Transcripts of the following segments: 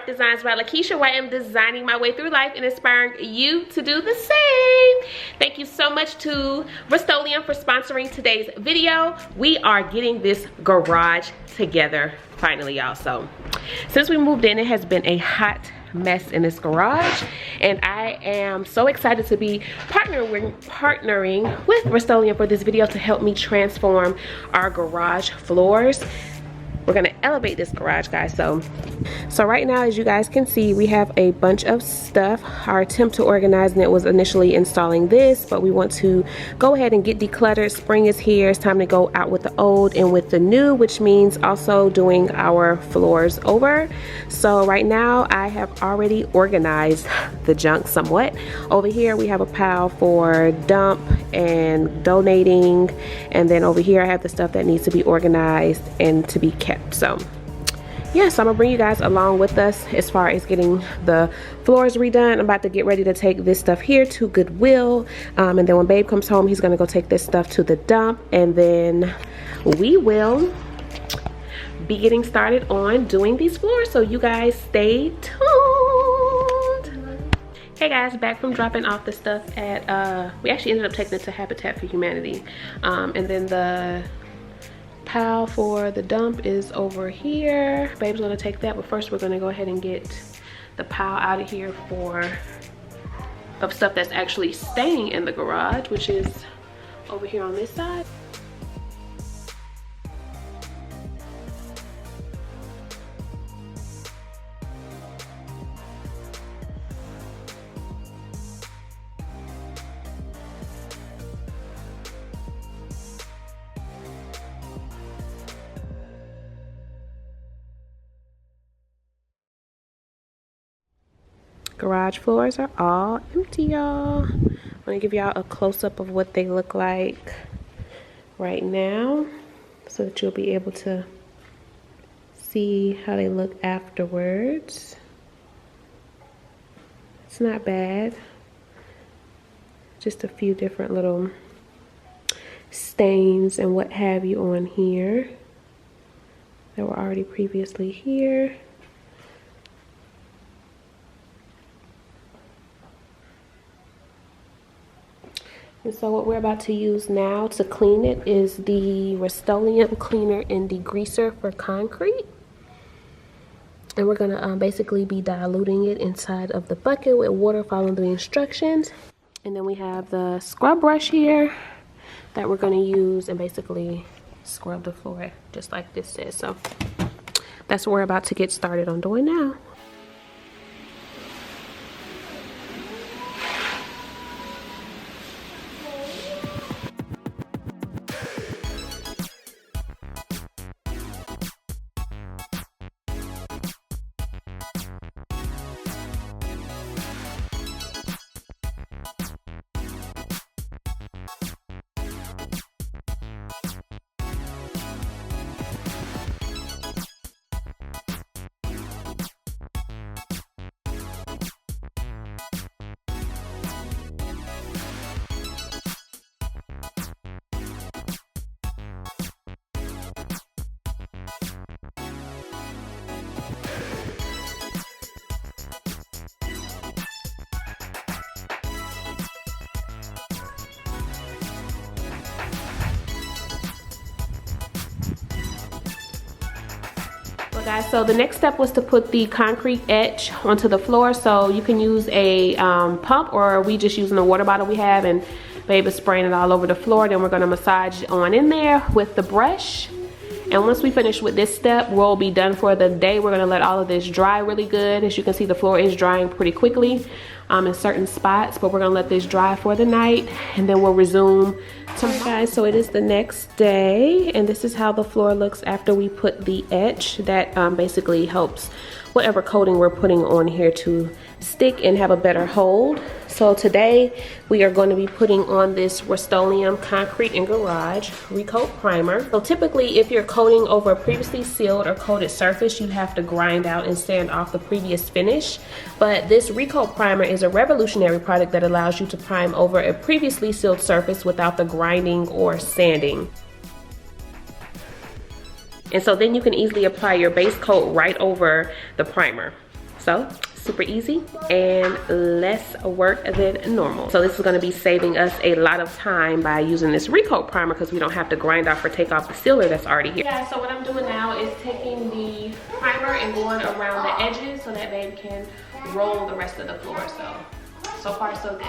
Art Designs by Lakeisha, where I am designing my way through life and inspiring you to do the same. Thank you so much to Rust-Oleum for sponsoring today's video. We are getting this garage together finally, y'all. So since we moved in, it has been a hot mess in this garage, and I am so excited to be partnering with Rust-Oleum for this video to help me transform our garage floors. We're gonna elevate this garage, guys. So right now, as you guys can see, we have a bunch of stuff. Our attempt to organize it was initially installing this, but we want to go ahead and get decluttered. Spring is here. It's time to go out with the old and with the new, which means also doing our floors over. So right now, I have already organized the junk somewhat. Over here, we have a pile for dump and donating, and then over here, I have the stuff that needs to be organized and to be kept. So yeah, so I'm gonna bring you guys along with us as far as getting the floors redone. I'm about to get ready to take this stuff here to Goodwill, and then when Babe comes home, he's gonna go take this stuff to the dump, and then we will be getting started on doing these floors. So you guys stay tuned. Hey guys, back from dropping off the stuff at we actually ended up taking it to Habitat for Humanity, and then the pile for the dump is over here. Babe's gonna take that, but first we're gonna go ahead and get the pile out of here of stuff that's actually staying in the garage, which is over here on this side. Garage floors are all empty, y'all. I'm gonna give y'all a close-up of what they look like right now so that you'll be able to see how they look afterwards. It's not bad. Just a few different little stains and what have you on here that were already previously here. And so what we're about to use now to clean it is the Rust-Oleum cleaner and degreaser for concrete. And we're gonna basically be diluting it inside of the bucket with water, following the instructions. And then we have the scrub brush here that we're gonna use and basically scrub the floor just like this says. So that's what we're about to get started on doing now. Guys, so the next step was to put the concrete etch onto the floor. So you can use a pump, or we just using the water bottle we have, and Babe is spraying it all over the floor. Then we're going to massage on in there with the brush. And once we finish with this step, we'll be done for the day. We're going to let all of this dry really good. As you can see, the floor is drying pretty quickly in certain spots, but we're going to let this dry for the night, and then we'll resume tomorrow. Guys, so it is the next day, and this is how the floor looks after we put the etch. That basically helps whatever coating we're putting on here to stick and have a better hold. So today we are going to be putting on this Rust-Oleum Concrete and Garage Recoat Primer. So typically if you're coating over a previously sealed or coated surface, you have to grind out and sand off the previous finish. But this Recoat Primer is a revolutionary product that allows you to prime over a previously sealed surface without the grinding or sanding. And so then you can easily apply your base coat right over the primer. So super easy and less work than normal. So this is gonna be saving us a lot of time by using this recoat primer because we don't have to grind off or take off the sealer that's already here. Yeah, so what I'm doing now is taking the primer and going around the edges so that babe can roll the rest of the floor. So far so good.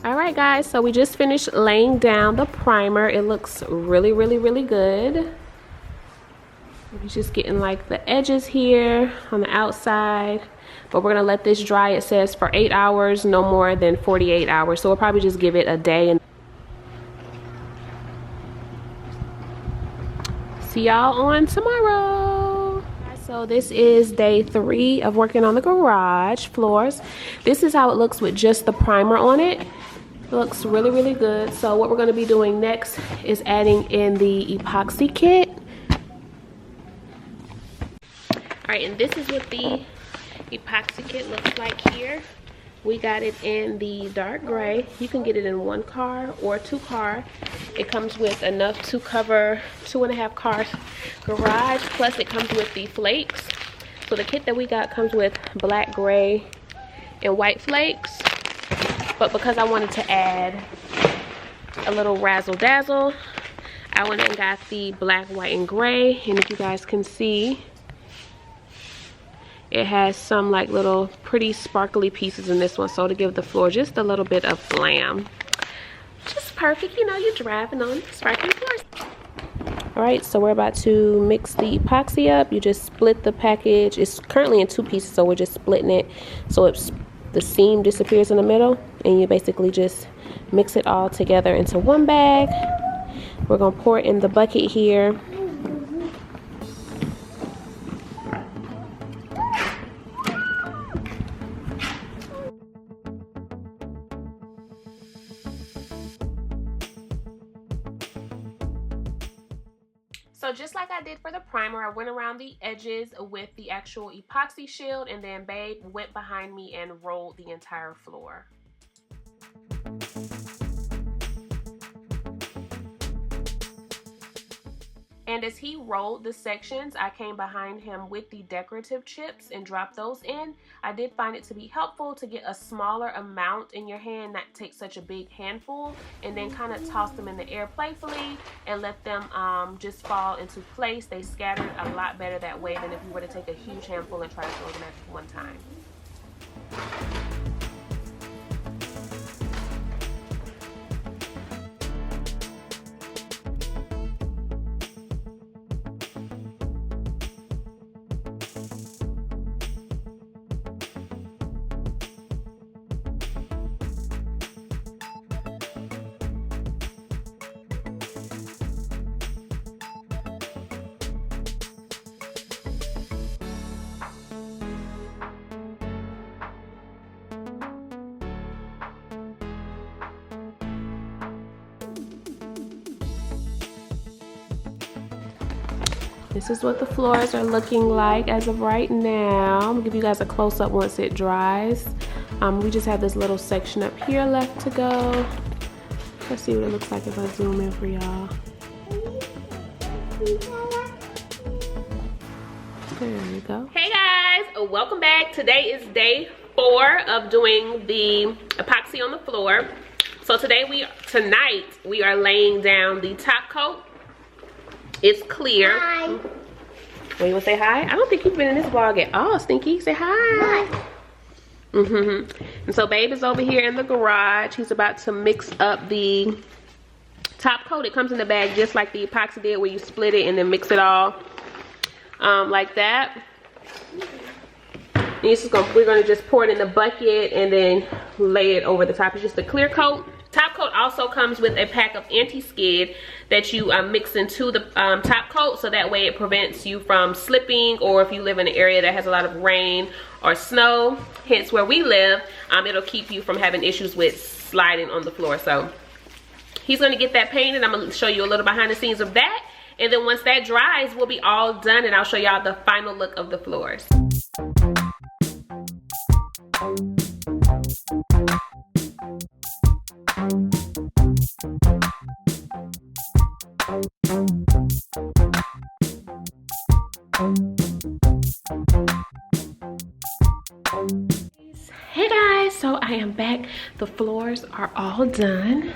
All right guys, so we just finished laying down the primer. It looks really good. We're just getting like the edges here on the outside, but we're gonna let this dry, it says, for 8 hours, no more than 48 hours. So we'll probably just give it a day and see y'all on tomorrow. So this is day 3 of working on the garage floors. This is how it looks with just the primer on it. It looks really good. So what we're going to be doing next is adding in the epoxy kit. All right, and this is what the epoxy kit looks like here. We got it in the dark gray. You can get it in 1 car or 2 car. It comes with enough to cover 2.5 cars garage, plus it comes with the flakes. So the kit that we got comes with black, gray, and white flakes. But because I wanted to add a little razzle dazzle, I went and got the black, white, and gray. And if you guys can see, it has some like little pretty sparkly pieces in this one, so to give the floor just a little bit of glam. Just perfect, you know, you're driving on sparkly floors. All right, so we're about to mix the epoxy up. You just split the package. It's currently in 2 pieces, so we're just splitting it so the seam disappears in the middle, and you basically just mix it all together into 1 bag. We're gonna pour it in the bucket here. So just like I did for the primer, I went around the edges with the actual epoxy shield, and then babe went behind me and rolled the entire floor. And as he rolled the sections, I came behind him with the decorative chips and dropped those in. I did find it to be helpful to get a smaller amount in your hand, not take such a big handful, and then kind of toss them in the air playfully and let them just fall into place. They scattered a lot better that way than if you were to take a huge handful and try to throw them at one time. This is what the floors are looking like as of right now. I'm gonna give you guys a close-up once it dries. We just have this little section up here left to go. Let's see what it looks like if I zoom in for y'all. There we go. Hey guys, welcome back. Today is day 4 4 of doing the epoxy on the floor. So tonight we are laying down the top coat. It's clear. Hi. Well, you want to say hi? I don't think you've been in this vlog at all, Stinky. Say hi. Hi. And so Babe is over here in the garage. He's about to mix up the top coat. It comes in the bag just like the epoxy did, where you split it and then mix it all like that. And we're gonna just pour it in the bucket and then lay it over the top. It's just a clear coat. Top coat also comes with a pack of anti-skid that you mix into the top coat, so that way it prevents you from slipping, or if you live in an area that has a lot of rain or snow, hence where we live, it'll keep you from having issues with sliding on the floor. So he's gonna get that painted. I'm gonna show you a little behind the scenes of that, and then once that dries, we'll be all done and I'll show y'all the final look of the floors. Hey guys, so I am back. The floors are all done.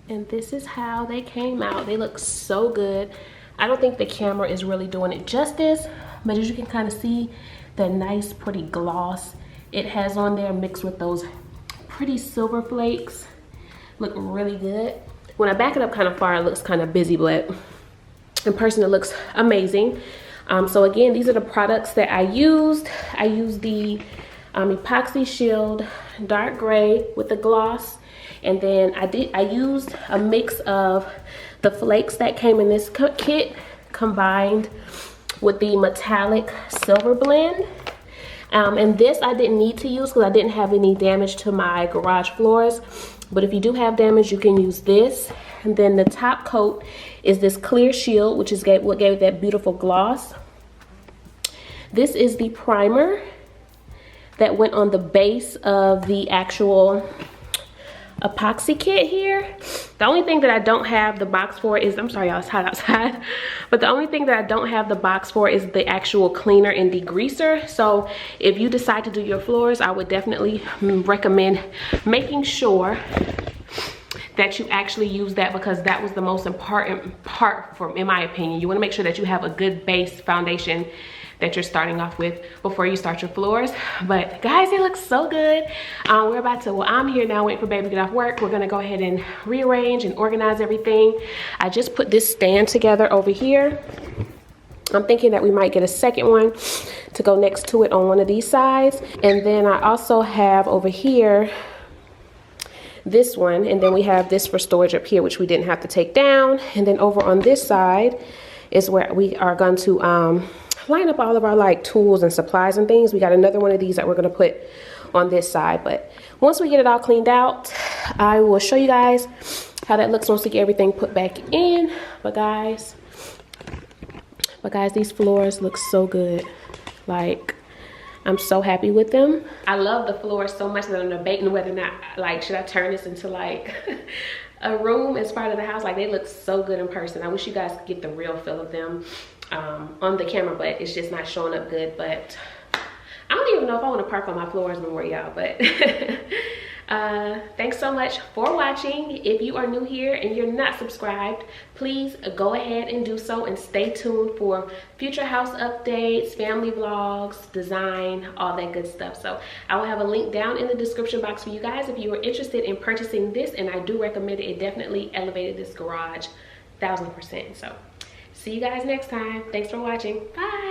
And this is how they came out. They look so good. I don't think the camera is really doing it justice, but as you can kind of see, the nice pretty gloss it has on there mixed with those pretty silver flakes look really good. When I back it up kind of far, it looks kind of busy, but in person it looks amazing. So again, these are the products that I used. I used the Epoxy Shield dark gray with the gloss, and then I used a mix of the flakes that came in this kit combined with the metallic silver blend. And this I didn't need to use because I didn't have any damage to my garage floors, but if you do have damage, you can use this. And then the top coat is this clear shield, which is what gave that beautiful gloss. This is the primer that went on the base of the actual epoxy kit here. The only thing that I don't have the box for is, I'm sorry y'all, it's hot outside, but the only thing that I don't have the box for is the actual cleaner and degreaser. So if you decide to do your floors, I would definitely recommend making sure that you actually use that, because that was the most important part in my opinion. You want to make sure that you have a good base foundation that you're starting off with before you start your floors. But guys, it looks so good. I'm here now waiting for Baby to get off work. We're gonna go ahead and rearrange and organize everything. I just put this stand together over here. I'm thinking that we might get a second one to go next to it on one of these sides. And then I also have over here this one, and then we have this for storage up here, which we didn't have to take down. And then over on this side is where we are going to line up all of our like tools and supplies and things. We got another one of these that we're going to put on this side, but once we get it all cleaned out, I will show you guys how that looks once we get everything put back in. But guys, these floors look so good. Like, I'm so happy with them. I love the floors so much that I'm debating whether or not, like, should I turn this into like a room as part of the house. Like, they look so good in person. I wish you guys could get the real feel of them on the camera, but it's just not showing up good. But I don't even know if I want to park on my floors no more, y'all. But thanks so much for watching. If you are new here and you're not subscribed, please go ahead and do so, and stay tuned for future house updates, family vlogs, design, all that good stuff. So I will have a link down in the description box for you guys if you are interested in purchasing this, and I do recommend it. It definitely elevated this garage 1000%. So see you guys next time. Thanks for watching. Bye.